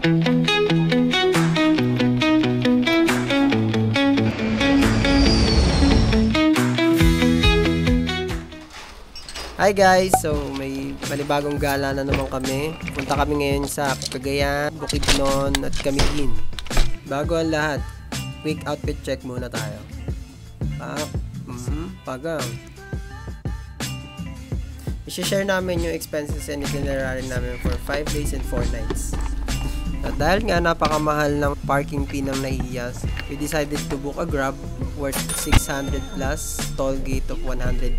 Hi guys! So may malibagong gala na naman kami. Punta kami ngayon sa Cagayan, Bukidnon at Camiguin. Bago ang lahat, quick outfit check muna tayo. Pagang. I-share namin yung expenses and itinerary namin for 5 days and 4 nights. At dahil nga napakamahal ng parking fee ng NAIA, we decided to book a Grab worth 600 plus, toll gate of 108.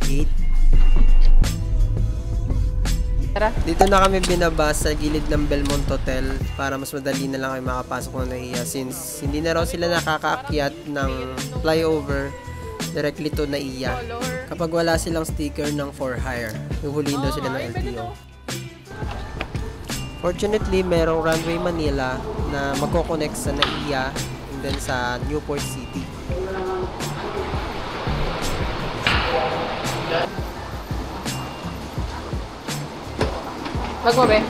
Dito na kami binaba sa gilid ng Belmont Hotel para mas madali na lang kayo makapasok ng NAIA since hindi na raw sila nakakaakyat ng flyover directly to NAIA kapag wala silang sticker ng for hire. Huhulihin daw sila ng LTO. Fortunately, merong Runway Manila na magkoconnect sa NAIA and then sa Newport City. Wag mo, be.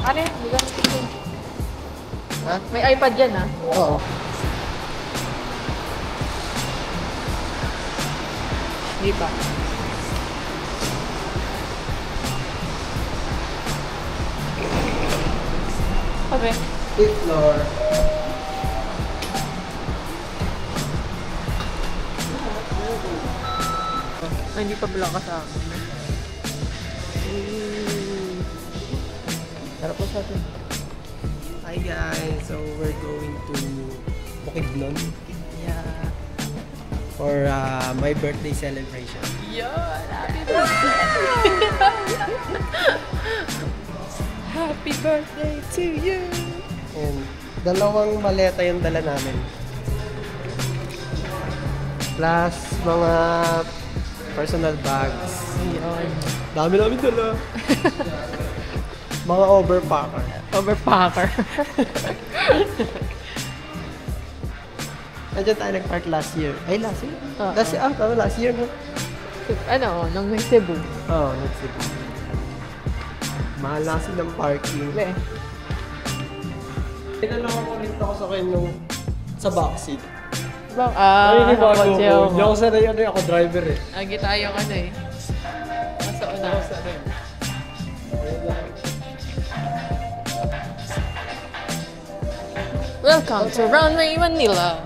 Ano yun? Ha? May iPad dyan, ha? Oo. Hindi pa. Okay. 5th floor. Ay, hindi pa pala kasama. Tara po sa atin. Hi guys! So we're going to Bukidnon. Yeah. For my birthday celebration. Yun! Happy birthday! Happy birthday to you! And dalawang maleta yung dala namin. Plus mga personal bags. Yun. Dami namin dala. Mga overpacker. Overpacker. Nandiyan tayo nag-park last year. Ay, last year? Last year, no? Ano, nung may Cebu. Oo, nag-Cebu. Mahal na kasi ng parking. Le. Pinalaman ko rin ako sa akin nung sa backseat. Bang, Ay, bago ko. kotse Hindi ako sanay, ako driver eh. Lagi tayong ano eh. Nasa una. Welcome to Runway Manila.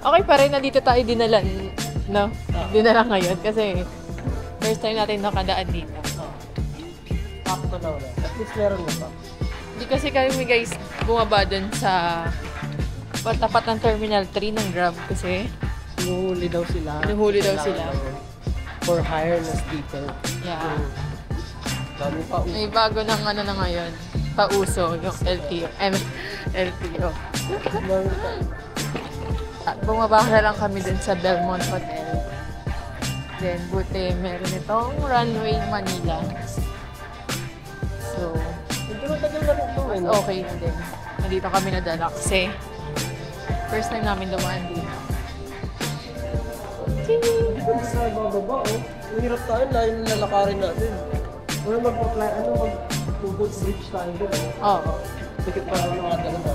Okay pa rin, nandito tayo dinalan, no? Dinala ngayon kasi first time natin nakadaan dito. Sakto na wala. At least meron mo pa. Hindi kasi kami guys bumaba dun sa patapat ng Terminal 3 ng Grab kasi Hinuhuli daw sila. Hinuhuli daw sila. For hire na sticker. yeah. Dami pa. May bago ng ano na ngayon, pauso yung LTO. LTO. At bumaba na lang kami dun sa Belmont Hotel. Then buti meron itong Runway Manila. So, Tagal na rin ito. mas okay na din. Nandito kami nadala kasi first time namin dumaan dito. Sa bababa, oh. Ang hirap tayo, layo na lalakarin natin. Wala mag-apply, mag-tubod bridge tayo din. Oo. Tikit pa rin yung mga dalawa.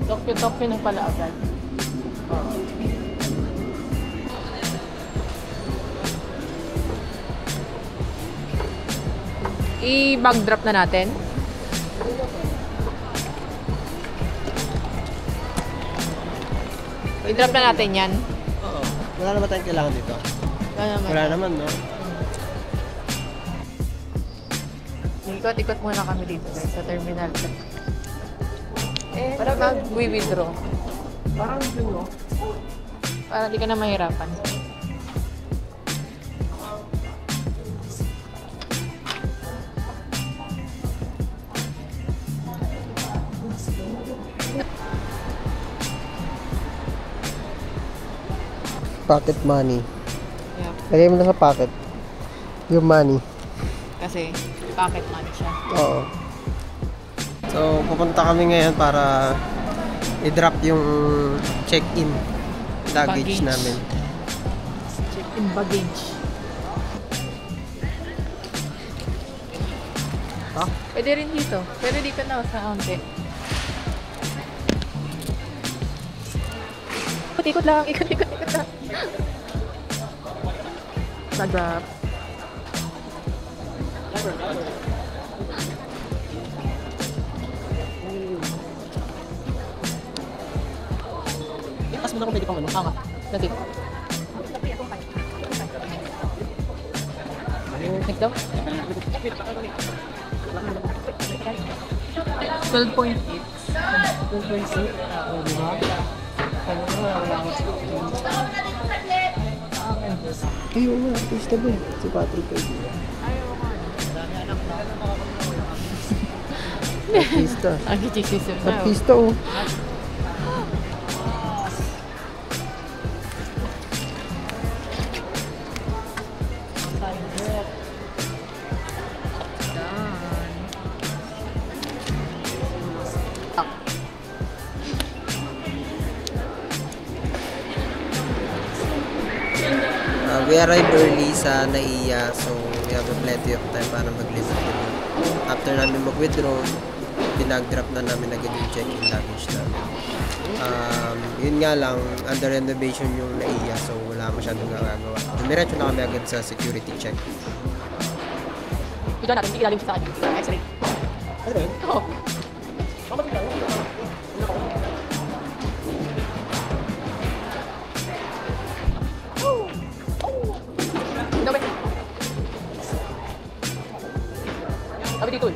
Tokyo na pala agad. I-bag drop na natin. I-drop na natin yan. Oo. Wala naman tayong kailangan dito. Wala naman, no? Ikot-ikot muna kami dito guys, sa Terminal 3. Para mag-withdraw. Parang yun, no? Para di ka na mahirapan. Pocket money. Yeah. Lagay mo na sa pocket. Your money. Kasi pocket money siya. Oo. So, pupunta kami ngayon para i-drop yung check-in luggage Baggage. namin. Check-in baggage. Ha? Pwede rin dito. Pero dito na sa onte. Ikot lang. Ikot lang. Nag-drop. Ipas mo na kung pwede pang ano. Tama. Lagi. Next daw. 12.8. 12.8. Di ba? Ayaw mo, artista ba eh. Si Patrick ay artista. Ang kichikisip na. Artista oh. We arrived early sa NAIA, so we have plenty of time para mag-withdraw. After namin mag-withdraw, pinag-drop na namin agad yung check-in luggage namin. Yun nga lang, under renovation yung NAIA, so wala masyadong nagagawa. Dumiretso na kami agad sa security check. Ito natin, hindi ilalim sa akin. X-ray. Ano yun? Oo. Sabi dito.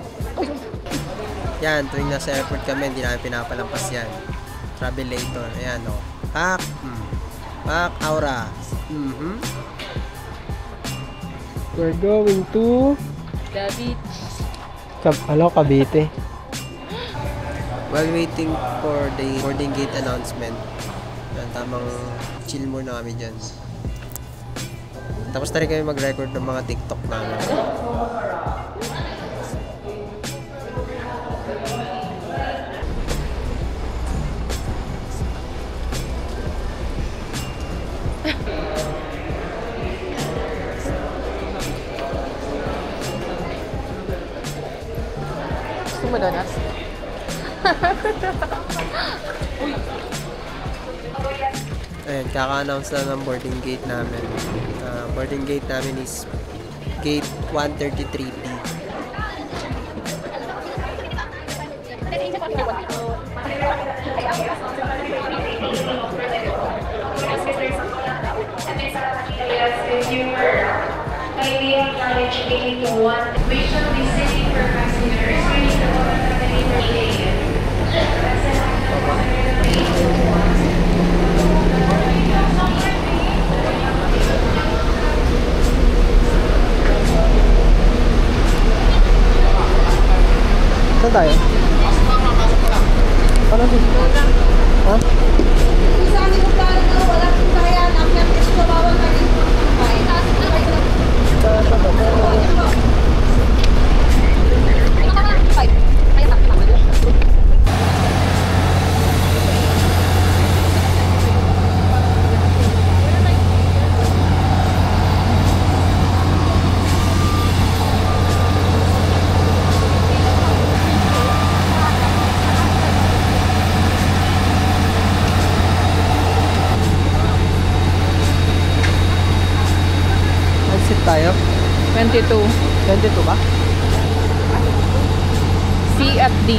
Yan, tuwing nasa airport kami, hindi namin pinapalampas yan. Travelator, ayan o. Pack, Pack, Aura. We're going to David. Cavite. While waiting for the boarding gate announcement, yan, tamang chill muna kami dyan. Tapos na rin kami mag-record ng mga TikTok namin. Gusto mo donas? Ayan, kaka-announce na ng boarding gate namin. Boarding gate namin is gate 133B. If you were kindly acknowledge gate 1, we shall be sitting for passengers reaching the 8 a.m. Saan tayo? Paano dito? Ha? Exit tayo? 22. 22 ba? C at D.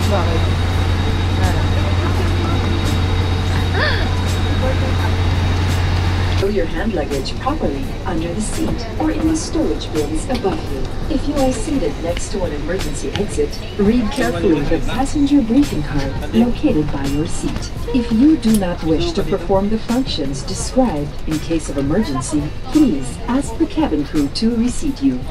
Bakit? Throw your hand luggage properly under the seat or in the storage bins above you. If you are seated next to an emergency exit, read carefully the passenger briefing card located by your seat. If you do not wish to perform the functions described in case of emergency, please ask the cabin crew to reseat you.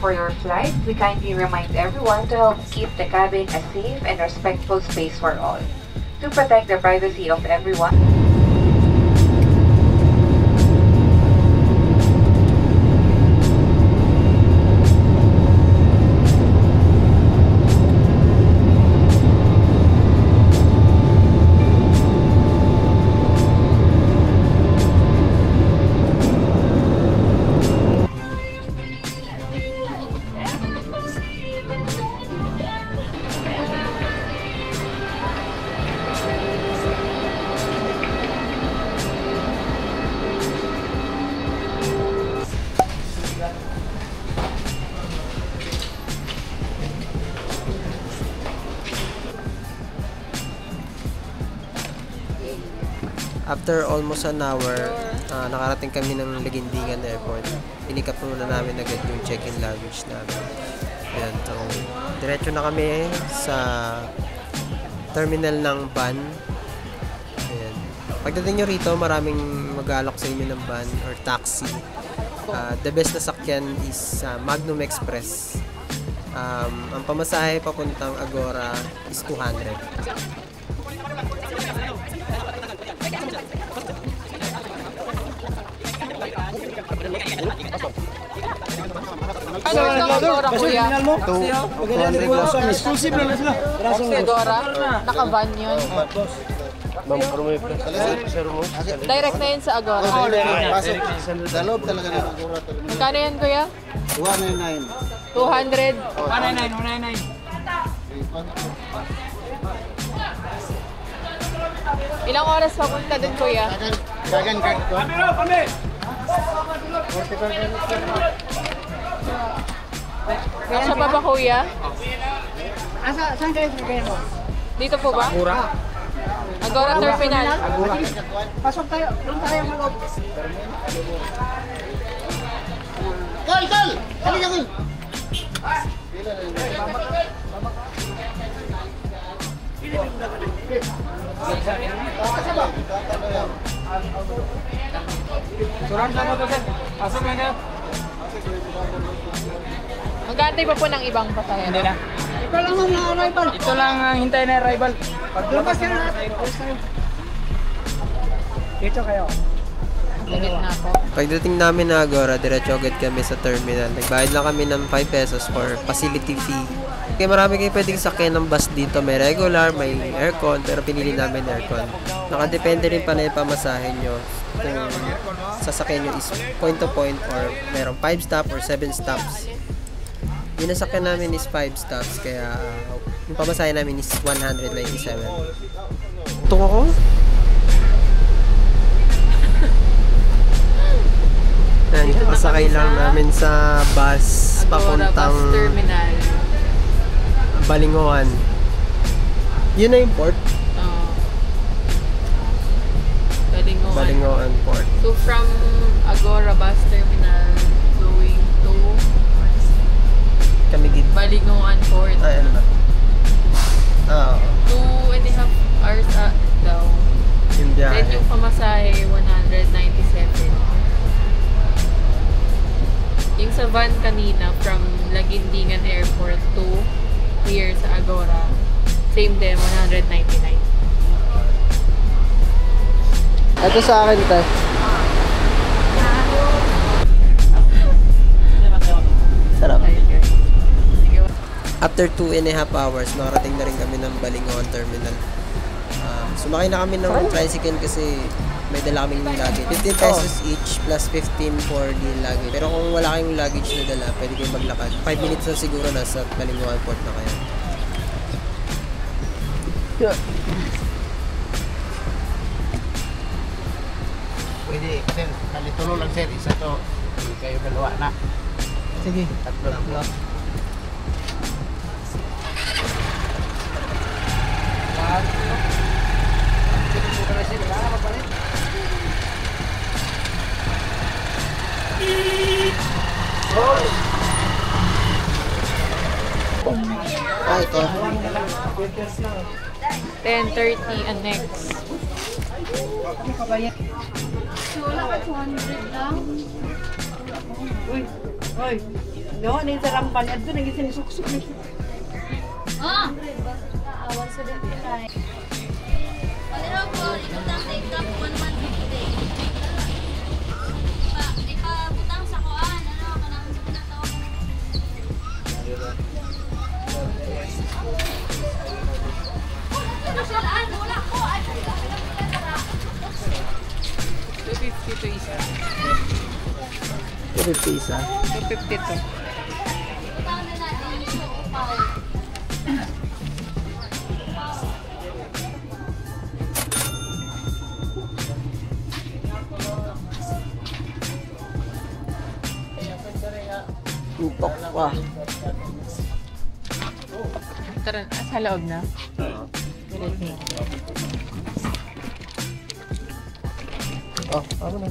for your flight, we kindly remind everyone to help keep the cabin a safe and respectful space for all. To protect the privacy of everyone, After almost an hour, nakarating kami ng Laguindingan Airport. Pinikap muna namin agad yung check-in luggage namin. Ayan, so, diretso na kami sa terminal ng van. Ayan. Pagdating nyo rito, maraming mag-alok sa inyo ng van or taxi. The best na sakyan is Magnum Express. Ang pamasahe papuntang Agora is 200. Ano ang Agora, kuya? Exclusive lang sila. Si Agora? Naka-van yun. Direct na yun sa Agora. Sa loob talaga ng Agora. Magkano yan, kuya? 199. 200? 199. Ilang oras papunta dun, kuya? Gagan card ko. Kasya pa ba, kuya? Saan kayo sinagayan mo? Dito po ba? Agora Terminal. Pasok tayo. Doon tayo mag-op. Kal! Halika Kal! Mag-aantay pa po ng ibang pasahero. Ito lang ang na-arrival. Ito lang ang hintay na arrival. Lumabas ka na natin. Dito kayo. Limit na po. Pagdating namin na Agora, diretso agad kami sa terminal. Nagbayad lang kami ng 5 pesos for facility fee. Kaya marami kayo pwedeng sakyan ng bus dito. May regular, may aircon, pero pinili namin aircon. Nakadepende rin pa na yung pamasahe nyo kung sasakyan nyo is point to point or merong 5 stop or 7 stops. Yung nasakyan namin is 5 stops, kaya yung pamasahe namin is 197. Tung ako? Pasakay lang namin sa bus Agora papuntang Bus Terminal. Balingoan. Yun na yung port? Oo. Balingoan. Balingoan Port. So from Agora Bus Terminal going to Camiguin. Balingoan Port. Ay, ano ba? Oo. 2.5 hours daw. Yung biyahe. Then yung pamasahe, 197. Yung sa van kanina, from Laguindingan Airport to here sa Agora, same din, 199. Ito sa akin, te. Sarap. After 2.5 hours, nakarating na rin kami ng Balingoan Terminal. Sumakay na kami ng tricycle kasi may dala kaming luggage. 15 pesos each plus 15 for the luggage. Pero kung wala kayong luggage na dala, pwede kayong maglakad. 5 minutes na siguro nasa Balingoan Port na kayo. Pwede, sir. Kalitulo lang sir. Isa to. Hindi kayo dalawa na. Sige. Tatlo. Ito. 10:30 and next. Wala ka 200 lang. Uy. No, ano yung sarampan? At doon, naging sinisuksok na siya. Ah! Awal sa dito. Palero po, ibutang take up 150. Ipabutang sa kuan. Ano, kanang sa pinatawa ko. Wala ko. 250 to isa. 250 isa. 250 to. Ibutang na natin yung upaw. Tutok pa. Tara, sa loob na. Oh, ako na.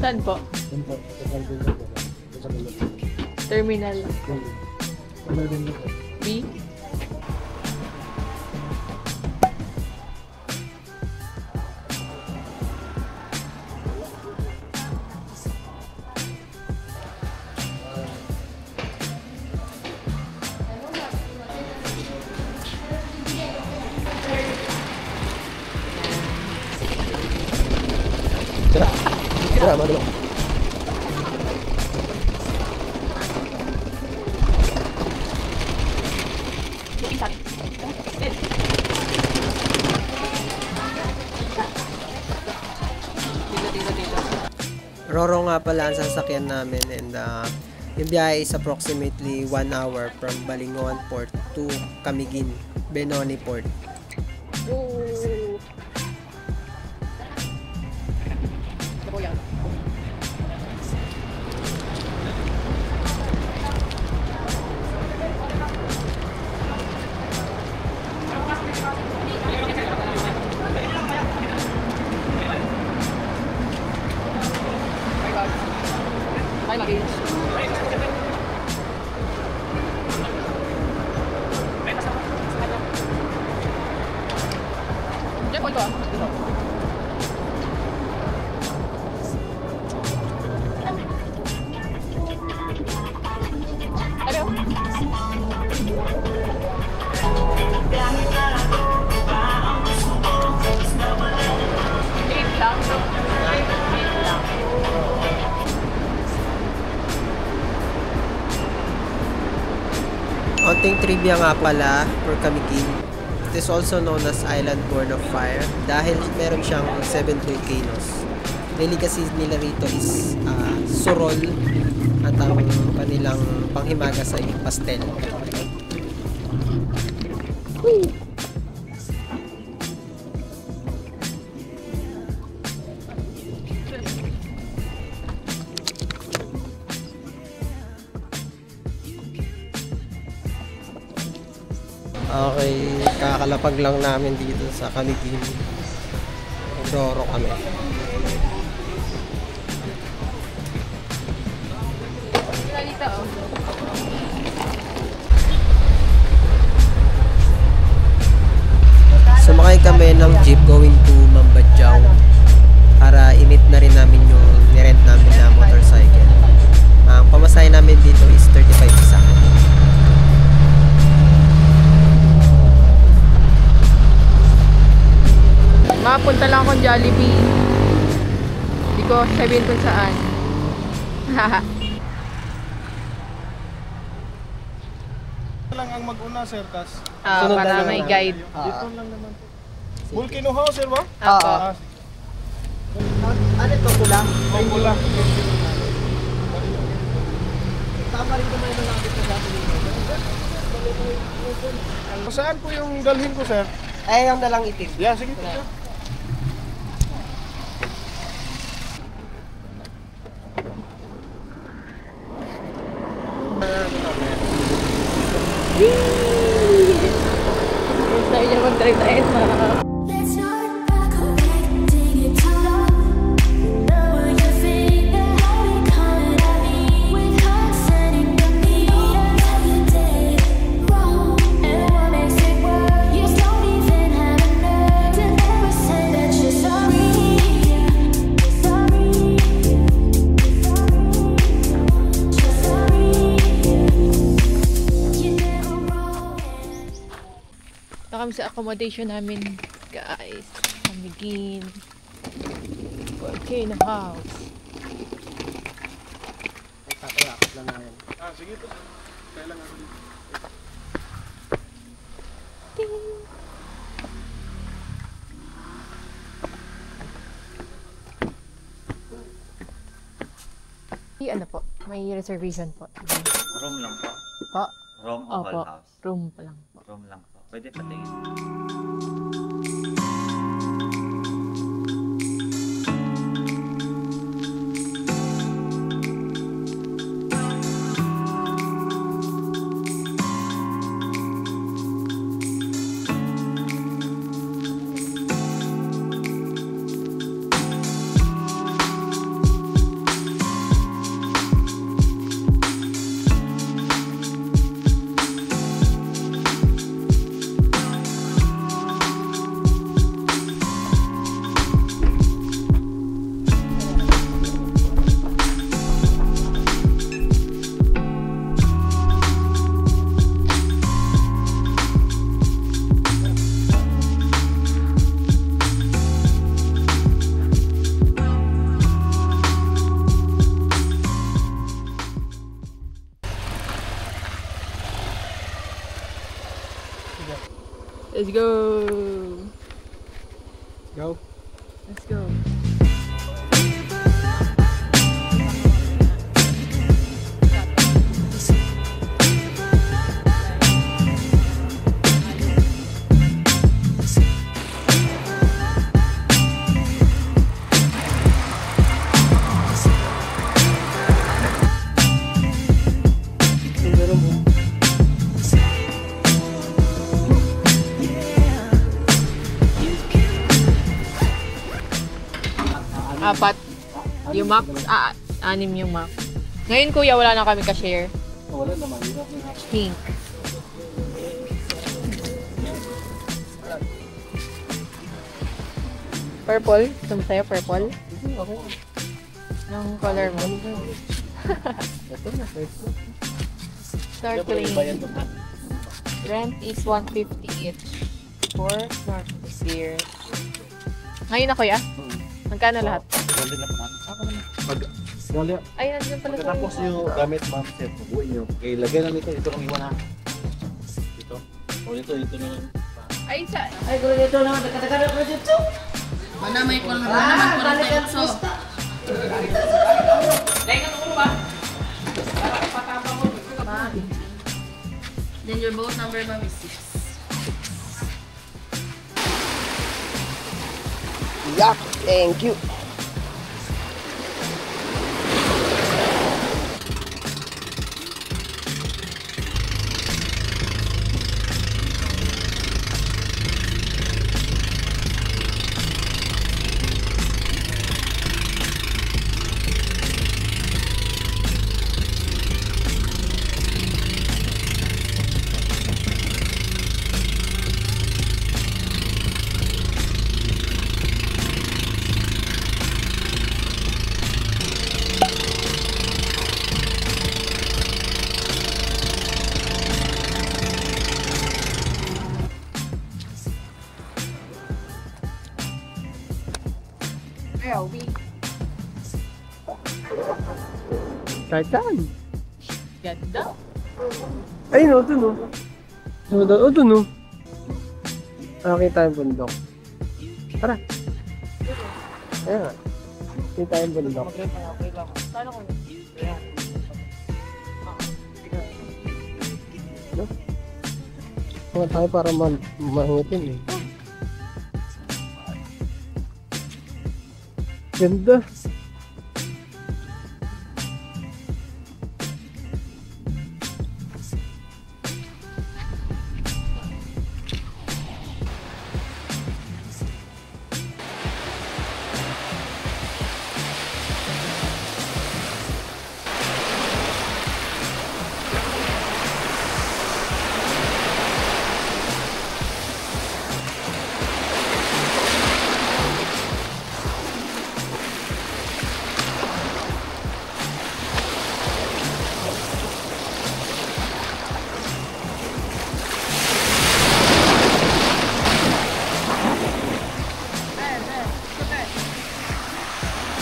Saan po? Terminal. B? Tara, madalo. Roro nga pala ang sasakyan namin, and yung biyahe is approximately 1 hour from Balingon Port to Camiguin, Benoni Port. Konting trivia nga pala for Camiguin. It is also known as Island Born of Fire dahil meron siyang 7 volcanoes. Delicacy nila rito is surol at ang kanilang panghimagas ay pastel. Okay, kakalapag lang namin dito sa Camiguin. Roro kami. Dito, oh. Sumakay kami ng jeep going to Mambadjao para i-meet na rin namin yung nirent namin na motorcycle. Ang pamasahe namin dito is 35 isa. Makapunta lang akong Jollibee. Hindi ko sabihin kung saan. lang ang mag-una, sir, tas Para may guide. dito lang naman. Volcano House, sir, ba? Apo. Ano ito, pula? May pula. Tama rin kumain na natin sa dati nito. Saan po yung dalhin ko, sir? Ay, yung dalang itim. Yeah, sige po, sir. Gusto niya mag-drive tayo sa... Let's not back away, take it too long. Will you figure how it coming at me with hearts setting the beat? accommodation namin, guys. Pamigin. 4K na house. Tatayakot lang na yan. Sige po. Kaya lang ako dito. Ting! Ano po? May reservation po. Room lang po. Po? Room o Opo. whole house? Room pa lang po. Room lang po. Pwede patingin. Let's go! Go. Let's go. Apat. Yung max, anim yung max. Ngayon kuya, wala na kami ka-share. Wala naman. Pink. Purple? Gusto mo sa'yo, purple? Okay. Yung color mo. Ito na. Snorkeling. Rent is 150 each for snorkeling gear. Ngayon na kuya? Magkano lahat? Wala na pa. Pag wala. Ay, nandiyan pala sa Pagkatapos yung gamit ma'am, sir, buuin nyo. Okay, lagay lang ito. Ito lang iwan na. Ito. O ito na lang. Ay, sa... Ay, kung ito naman, nagkatagal ko dito. Manamay ko lang naman ko rin tayo so. Then your boat number ma'am is 6. Yak! Thank you! Titan! Ganda. Ay, no, ito no. Ito no. Nakakita yung bundok. Tara. Ayan nga. Kita yung bundok. Paano ko? No? Mga tayo para mangitin eh. Ganda.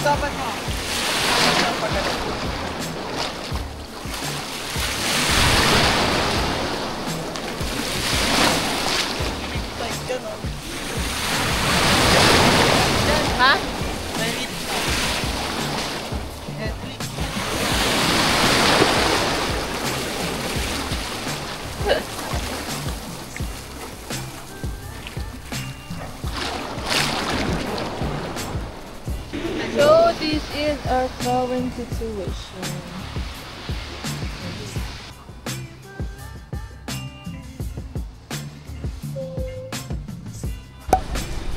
Dapat mo. Ha? So this is our current situation.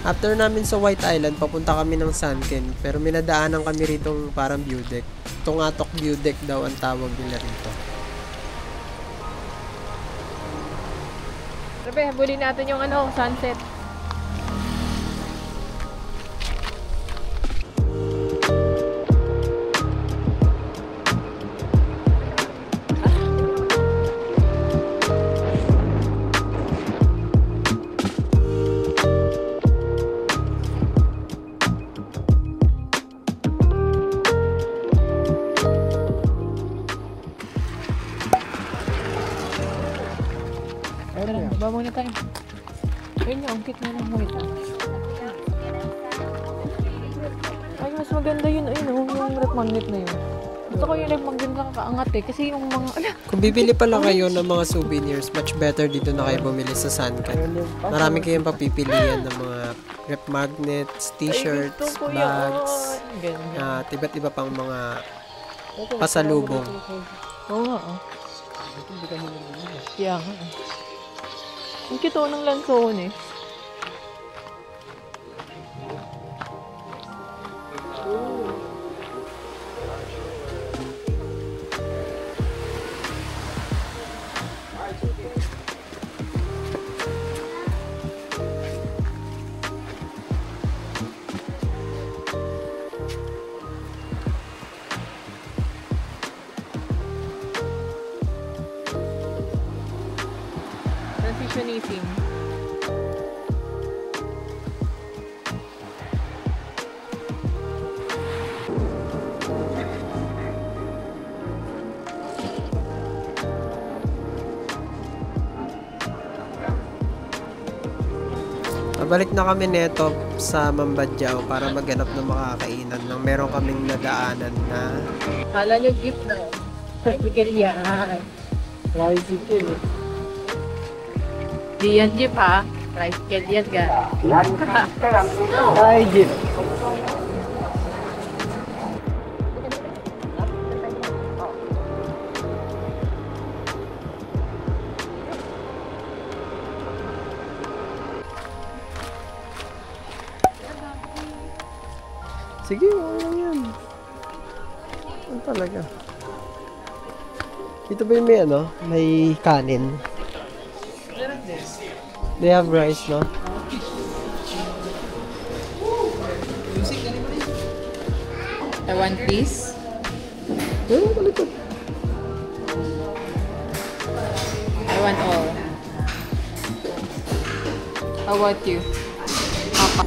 After namin sa White Island, papunta kami ng Sunken. Pero may nadaanan kami rito parang view deck. Tungatok view deck daw ang tawag nila rito. Sabi, habulin natin yung sunset. Baba muna tayo. Ayun yung angkit na lang muna. Ay, mas maganda yun. Ayun, yung red magnet na yun. Gusto ko yung red magnet na kakaangat eh. Kasi yung mga... Kung bibili pala kayo ng mga souvenirs, much better dito na kayo bumili sa Sunken. Marami kayong papipilian ng mga rep magnets, t-shirts, bags, at iba't iba pang mga pasalubong. Oo nga. Kaya nga. Ang cute ng lansoon eh. Transitionism. Pabalik na kami neto sa Mambadjao para maghanap ng makakainan nang meron kaming nadaanan na Kala nyo gift na. Tricycle yan. Tricycle. Di yan jeep ha. Tricycle yan ga. Ay, jeep. sige, ano yan? Ano talaga? Ito ba yung may kanin? They have rice, no? I want this. I want all. How about you? Papa.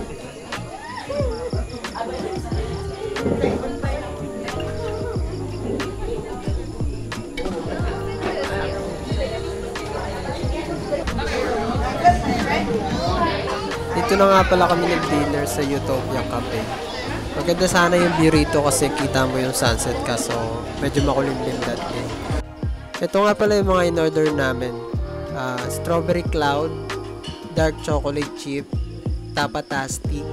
Dito na nga pala kami nag-dinner sa Utopia Cafe. Maganda sana yung view rito kasi kita mo yung sunset kaso medyo makulimlim that day. Ito nga pala yung mga in-order namin. Strawberry cloud, dark chocolate chip, tapatastic,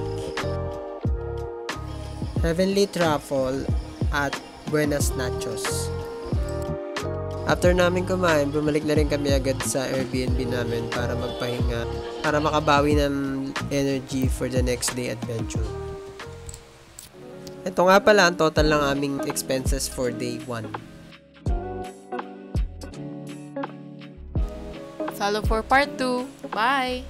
heavenly truffle, at buenas nachos. After namin kumain, bumalik na rin kami agad sa Airbnb namin para magpahinga, para makabawi ng energy for the next day adventure. Ito nga pala ang total ng aming expenses for day 1. Follow for part 2. Bye!